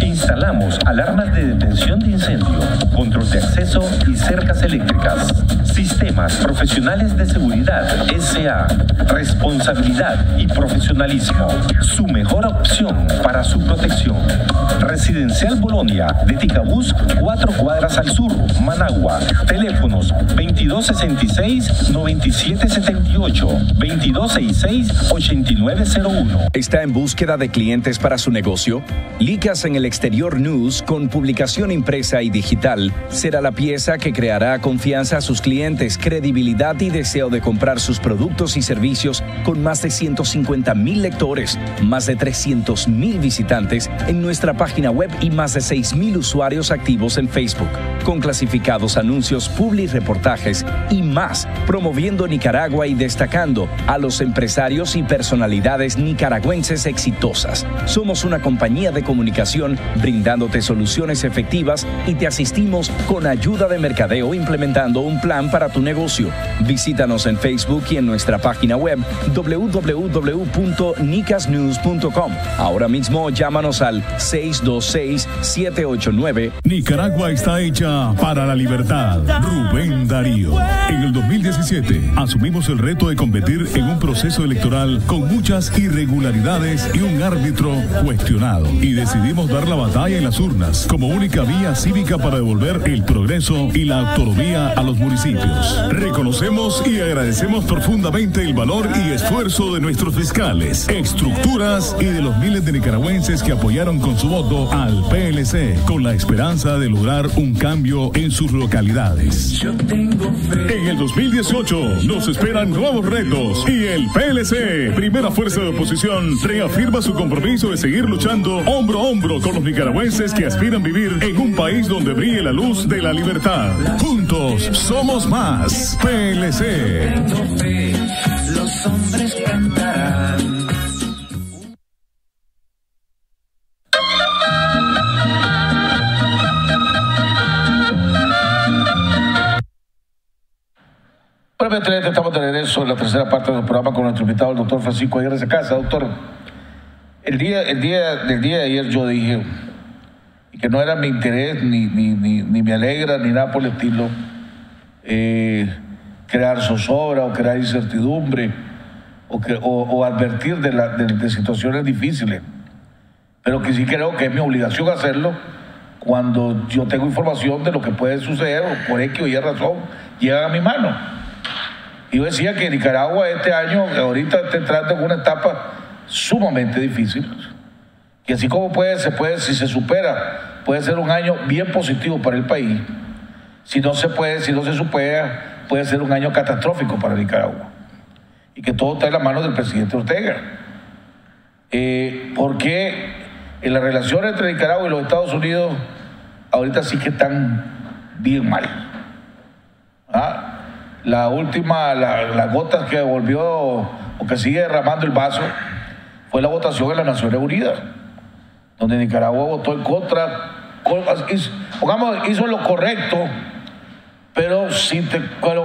Instalamos alarmas de detención de incendio, control de acceso y cercas eléctricas. Sistemas profesionales de seguridad SA. Responsabilidad y profesionalismo. Su mejor opción para su protección. Residencial Bolonia de Ticabús, 4 cuadras al sur, Managua. Teléfonos 2266-9778, 2266-8901. ¿Está en búsqueda de clientes para su negocio? Licas en el Exterior News, con publicación impresa y digital, será la pieza que creará confianza a sus clientes, credibilidad y deseo de comprar sus productos y servicios, con más de 150,000 lectores, más de 300,000 visitantes en nuestra página web y más de 6,000 usuarios activos en Facebook, con clasificados anuncios, publireportajes y más, promoviendo Nicaragua y destacando a los empresarios y personalidades nicaragüenses exitosas. Somos una compañía de comunicación brindándote soluciones efectivas y te asistimos con ayuda de mercadeo implementando un plan para tu negocio. Visítanos en Facebook y en nuestra página web www.nicasnews.com. Ahora mismo llámanos al 626-789. Nicaragua está hecha para la libertad. Rubén Darío. En el 2017 asumimos el reto de competir en un proceso electoral con muchas irregularidades y un árbitro cuestionado. Y decidimos dar la batalla en las urnas como única vía cívica para devolver el progreso y la autonomía a los municipios. Reconocemos y agradecemos profundamente el valor y esfuerzo de nuestros fiscales, estructuras y de los miles de nicaragüenses que apoyaron con su voto al PLC con la esperanza de lograr un cambio en sus localidades. En el 2018 nos esperan nuevos retos y el PLC, primera fuerza de oposición, reafirma su compromiso de seguir luchando hombro a hombro con los nicaragüenses que aspiran vivir en un país donde brille la luz de la libertad. Juntos somos más. PLC. Los hombres cantarán. Brevemente estamos de regreso en la tercera parte del programa con nuestro invitado, el doctor Francisco Aguirre Sacasa. Doctor, el día de ayer yo dije que no era mi interés, ni me alegra, ni nada por el estilo, crear zozobra o crear incertidumbre o advertir de situaciones difíciles. Pero que sí creo que es mi obligación hacerlo cuando yo tengo información de lo que puede suceder o por X o Y razón llega a mi mano. Y yo decía que Nicaragua este año, ahorita está entrando en una etapa sumamente difícil, que así como si se supera, puede ser un año bien positivo para el país. Si no se supera, puede ser un año catastrófico para Nicaragua. Y que todo está en la mano del presidente Ortega. Porque en las relaciones entre Nicaragua y los Estados Unidos, ahorita sí que están bien mal. Las gotas que volvió o que sigue derramando el vaso fue la votación en las Naciones Unidas, donde Nicaragua votó en contra, hizo lo correcto, pero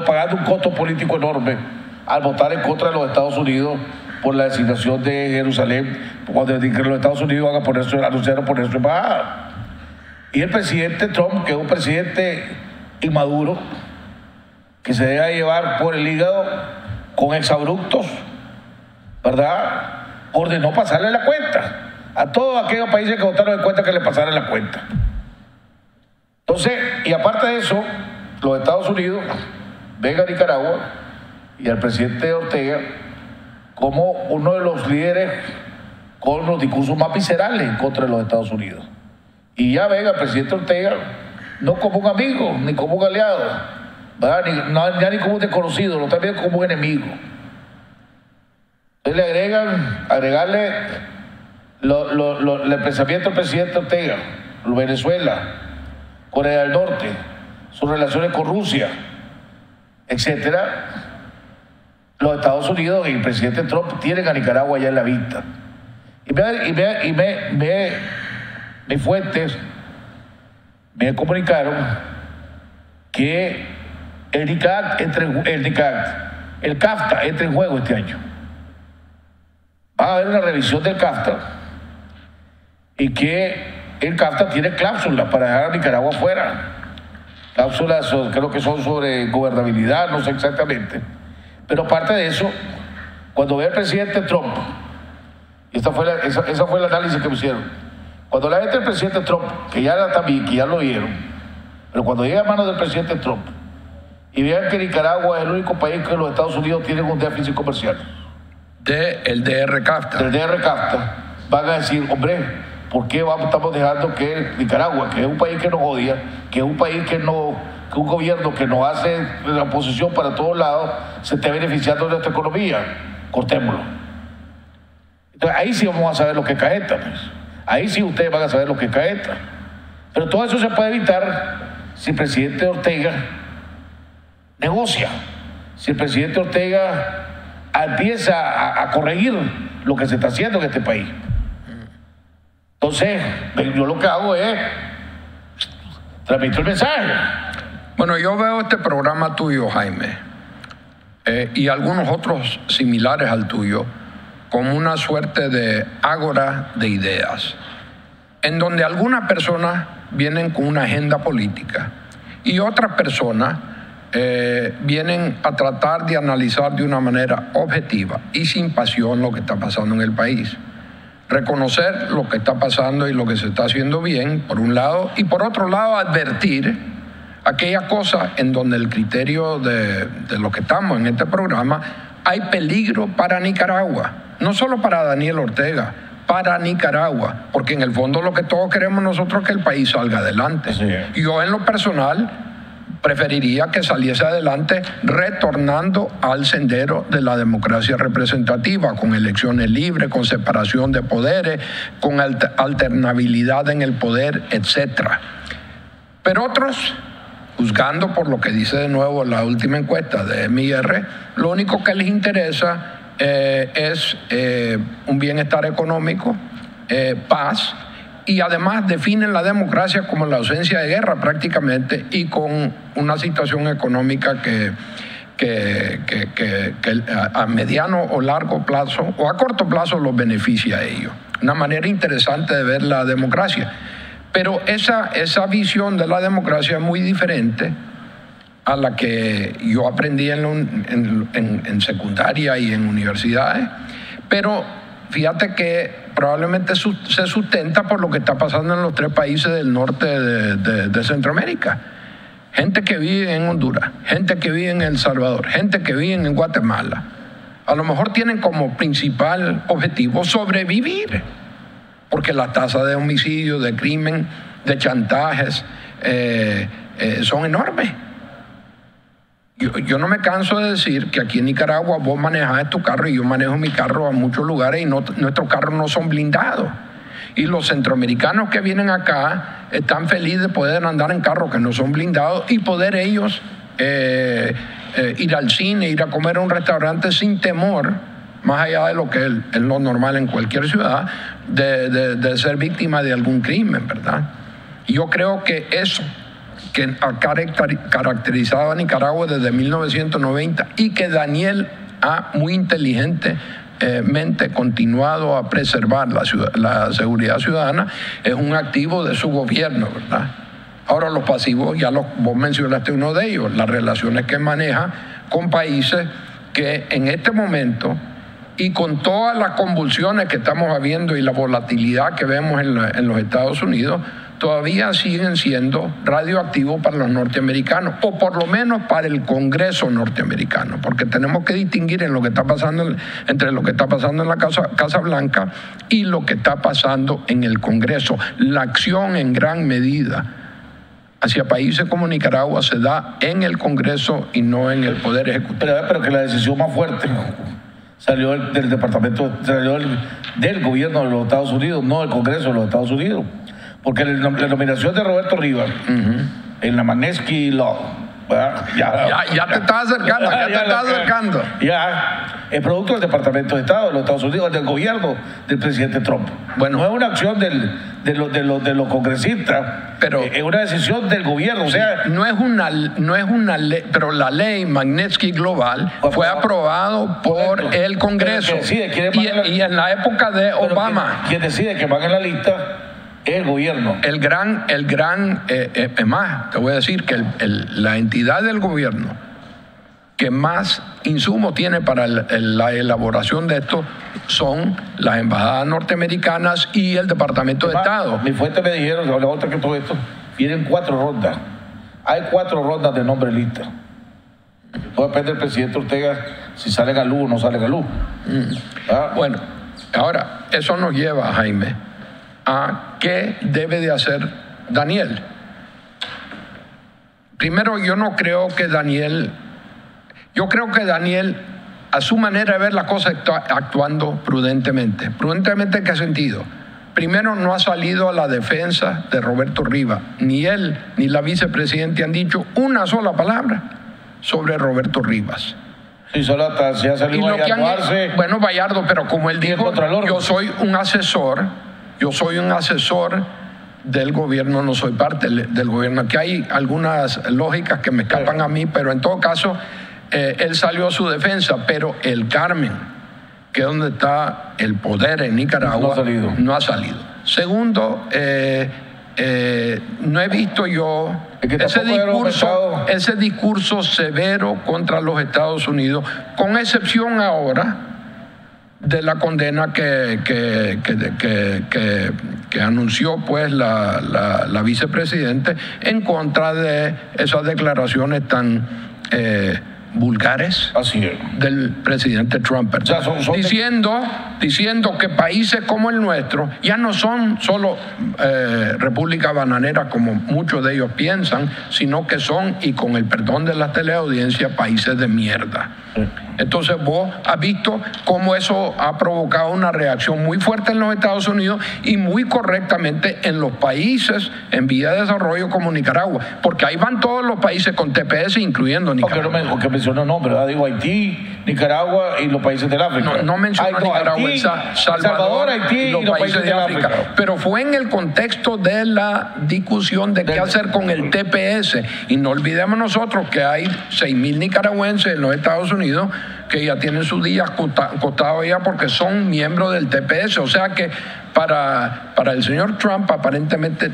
pagando un costo político enorme al votar en contra de los Estados Unidos por la designación de Jerusalén, cuando los Estados Unidos anunciaron poner su embajada. Y el presidente Trump, que es un presidente inmaduro, que se deja llevar por el hígado con exabruptos, ¿verdad? Ordenó pasarle la cuenta a todos aquellos países que votaron en cuenta que le pasaran la cuenta. Entonces, y aparte de eso, los Estados Unidos ven a Nicaragua y al presidente Ortega como uno de los líderes con los discursos más viscerales en contra de los Estados Unidos. Y ya ven al presidente Ortega no como un amigo, ni como un aliado, ¿verdad? Ya ni como un desconocido, lo también como un enemigo. Entonces le agregarle el pensamiento del presidente Ortega, Venezuela, Corea del Norte, sus relaciones con Rusia, etcétera. Los Estados Unidos y el presidente Trump tienen a Nicaragua ya en la vista. Mis fuentes me comunicaron que el CAFTA entra en juego este año. Va a haber una revisión del CAFTA y que el CAFTA tiene cláusulas para dejar a Nicaragua fuera. Cláusulas, creo que son sobre gobernabilidad, no sé exactamente. Pero aparte de eso, cuando ve el presidente Trump, y esa fue el análisis que me hicieron, cuando la gente del presidente Trump, que ya lo vieron, pero cuando llega a manos del presidente Trump y vean que Nicaragua es el único país que los Estados Unidos tienen un déficit comercial. El DR CAFTA. Del DR CAFTA, van a decir, hombre, ¿por qué estamos dejando que Nicaragua, que es un país que nos odia, que es un país que un gobierno que nos hace la oposición para todos lados, se esté beneficiando de nuestra economía? Cortémoslo. Entonces ahí sí vamos a saber lo que es Caeta, pues. Ahí sí ustedes van a saber lo que es Caeta. Pero todo eso se puede evitar si el presidente Ortega negocia, si el presidente Ortega empieza a corregir lo que se está haciendo en este país. Entonces, yo lo que hago es transmitir el mensaje. Bueno, yo veo este programa tuyo, Jaime, y algunos otros similares al tuyo, como una suerte de ágora de ideas, en donde algunas personas vienen con una agenda política y otras personas vienen a tratar de analizar de una manera objetiva y sin pasión lo que está pasando en el país. Reconocer lo que está pasando y lo que se está haciendo bien, por un lado, y por otro lado advertir aquellas cosas en donde el criterio de los que estamos en este programa hay peligro para Nicaragua, no solo para Daniel Ortega, para Nicaragua, porque en el fondo lo que todos queremos nosotros es que el país salga adelante. Sí. Yo en lo personal preferiría que saliese adelante retornando al sendero de la democracia representativa, con elecciones libres, con separación de poderes, con alternabilidad en el poder, etc. Pero otros, juzgando por lo que dice de nuevo la última encuesta de MIR, lo único que les interesa es un bienestar económico, paz, y además definen la democracia como la ausencia de guerra prácticamente, y con una situación económica que a mediano o largo plazo o a corto plazo los beneficia a ellos. Una manera interesante de ver la democracia. Pero esa visión de la democracia es muy diferente a la que yo aprendí en secundaria y en universidades. Pero fíjate que probablemente se sustenta por lo que está pasando en los 3 países del norte de Centroamérica. Gente que vive en Honduras, gente que vive en El Salvador, gente que vive en Guatemala. A lo mejor tienen como principal objetivo sobrevivir, porque la tasa de homicidio, de crimen, de chantajes son enormes. Yo no me canso de decir que aquí en Nicaragua vos manejás tu carro y yo manejo mi carro a muchos lugares y nuestros carros no son blindados. Y los centroamericanos que vienen acá están felices de poder andar en carros que no son blindados y poder ellos ir al cine, ir a comer a un restaurante sin temor, más allá de lo que es lo normal en cualquier ciudad, de ser víctima de algún crimen, ¿verdad? Y yo creo que eso que ha caracterizado a Nicaragua desde 1990 y que Daniel ha muy inteligentemente continuado a preservar la seguridad ciudadana, es un activo de su gobierno, ¿verdad? Ahora los pasivos, vos mencionaste uno de ellos, las relaciones que maneja con países que en este momento, y con todas las convulsiones que estamos viendo y la volatilidad que vemos en los Estados Unidos, todavía siguen siendo radioactivos para los norteamericanos, o por lo menos para el Congreso norteamericano, porque tenemos que distinguir entre lo que está pasando en la Casa Blanca y lo que está pasando en el Congreso. La acción en gran medida hacia países como Nicaragua se da en el Congreso y no en el Poder Ejecutivo. Pero que la decisión más fuerte salió del del gobierno de los Estados Unidos, no del Congreso de los Estados Unidos. Porque la nominación de Roberto Rivas en la Magnitsky Law, ya te estás acercando, es producto del Departamento de Estado de los Estados Unidos, del gobierno del presidente Trump. Bueno, no es una acción de los congresistas, pero es una decisión del gobierno. O sea, no es una ley, pero la ley Magnitsky Global fue aprobado por el Congreso. Y en la época de Obama. Quien decide que van en la lista el gobierno. Es más, te voy a decir que la entidad del gobierno que más insumos tiene para la elaboración de esto son las embajadas norteamericanas y el Departamento de Estado. Mi fuente me dijeron, la otra que todo esto, vienen 4 rondas. Hay 4 rondas de nombre lista. Todo depende del presidente Ortega si salen a luz o no salen a luz. Bueno, ahora, eso nos lleva, Jaime, a qué debe de hacer Daniel. Primero, yo creo que Daniel, a su manera de ver las cosas, está actuando prudentemente. ¿Prudentemente en qué sentido? Primero, no ha salido a la defensa de Roberto Rivas. Ni él ni la vicepresidenta han dicho una sola palabra sobre Roberto Rivas. Sí, solo hasta se ha salido Bueno, Bayardo, pero como él dijo, yo soy un asesor del gobierno, no soy parte del gobierno. Aquí hay algunas lógicas que me escapan a mí, pero en todo caso, él salió a su defensa, pero el Carmen, que es donde está el poder en Nicaragua, no ha salido. Segundo, no he visto yo ese discurso severo contra los Estados Unidos, con excepción ahora de la condena que anunció pues la vicepresidente en contra de esas declaraciones tan vulgares del presidente Trump, diciendo que países como el nuestro ya no son solo repúblicas bananeras como muchos de ellos piensan, sino que son, y con el perdón de las teleaudiencias, países de mierda. Entonces vos has visto cómo eso ha provocado una reacción muy fuerte en los Estados Unidos y muy correctamente en los países en vía de desarrollo como Nicaragua, porque ahí van todos los países con TPS, incluyendo Nicaragua. Porque mencionó nombres, digo Haití, Nicaragua y los países del África. No mencionó Nicaragua, Haití, Salvador, Haití y los países de África. Pero fue en el contexto de la discusión de qué hacer con el TPS. Y no olvidemos nosotros que hay 6.000 nicaragüenses en los Estados Unidos que ya tienen sus días contados ya porque son miembros del TPS. O sea que para el señor Trump, aparentemente,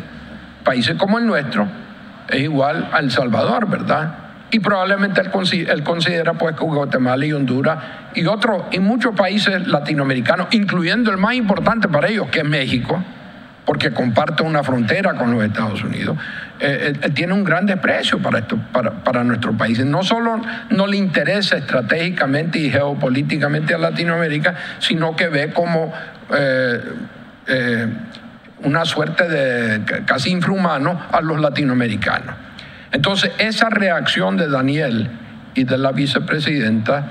países como el nuestro es igual a El Salvador, ¿verdad? Y probablemente él considera pues que Guatemala y Honduras y muchos países latinoamericanos, incluyendo el más importante para ellos, que es México, porque comparte una frontera con los Estados Unidos, tiene un gran desprecio para nuestro país. No solo no le interesa estratégicamente y geopolíticamente a Latinoamérica, sino que ve como una suerte de casi infrahumano a los latinoamericanos. Entonces, esa reacción de Daniel y de la vicepresidenta,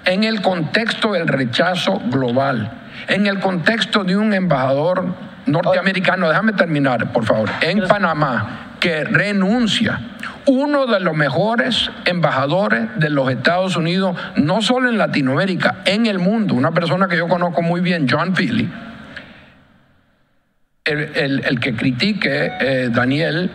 en el contexto del rechazo global, en el contexto de un embajador norteamericano, déjame terminar, por favor, en Panamá, que renuncia, uno de los mejores embajadores de los Estados Unidos, no solo en Latinoamérica, en el mundo, una persona que yo conozco muy bien, John Philly, el que critique Daniel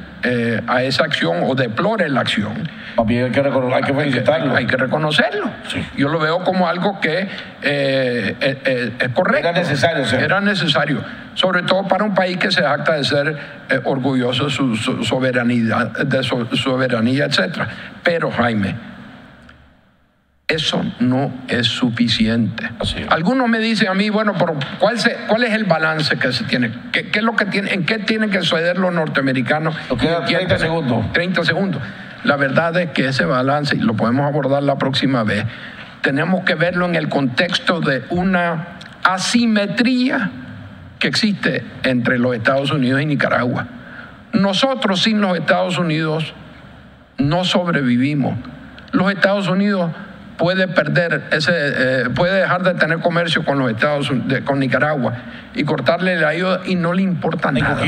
a esa acción o deplore la acción, hay que felicitarlo. Hay que reconocerlo. Sí. Yo lo veo como algo que es correcto. Era necesario. Era necesario. sobre todo para un país que se jacta de ser orgulloso de su soberanía, etc. Pero, Jaime, eso no es suficiente. Algunos me dicen a mí, bueno, pero ¿cuál es el balance que se tiene? ¿Qué es lo que tiene? ¿En qué tienen que ceder los norteamericanos? Queda 30 segundos. 30 segundos. La verdad es que ese balance, y lo podemos abordar la próxima vez, tenemos que verlo en el contexto de una asimetría que existe entre los Estados Unidos y Nicaragua. Nosotros sin los Estados Unidos no sobrevivimos. Los Estados Unidos puede dejar de tener comercio con los con Nicaragua y cortarle la ayuda y no le importa nada.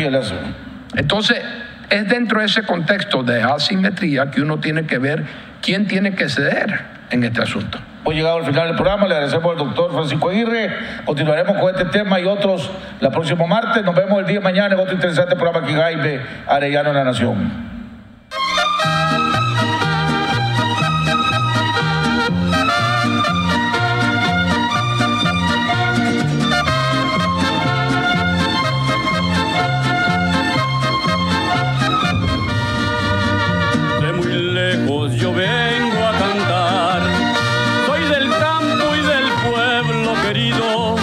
Entonces, es dentro de ese contexto de asimetría que uno tiene que ver quién tiene que ceder en este asunto. Hemos llegado al final del programa, le agradecemos al doctor Francisco Aguirre. Continuaremos con este tema y otros el próximo martes. Nos vemos el día de mañana en otro interesante programa aquí, Jaime Arellano en La Nación. Yo vengo a cantar, soy del campo y del pueblo querido,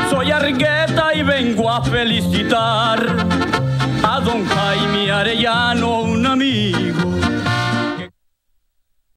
soy Argueta y vengo a felicitar a don Jaime Arellano, un amigo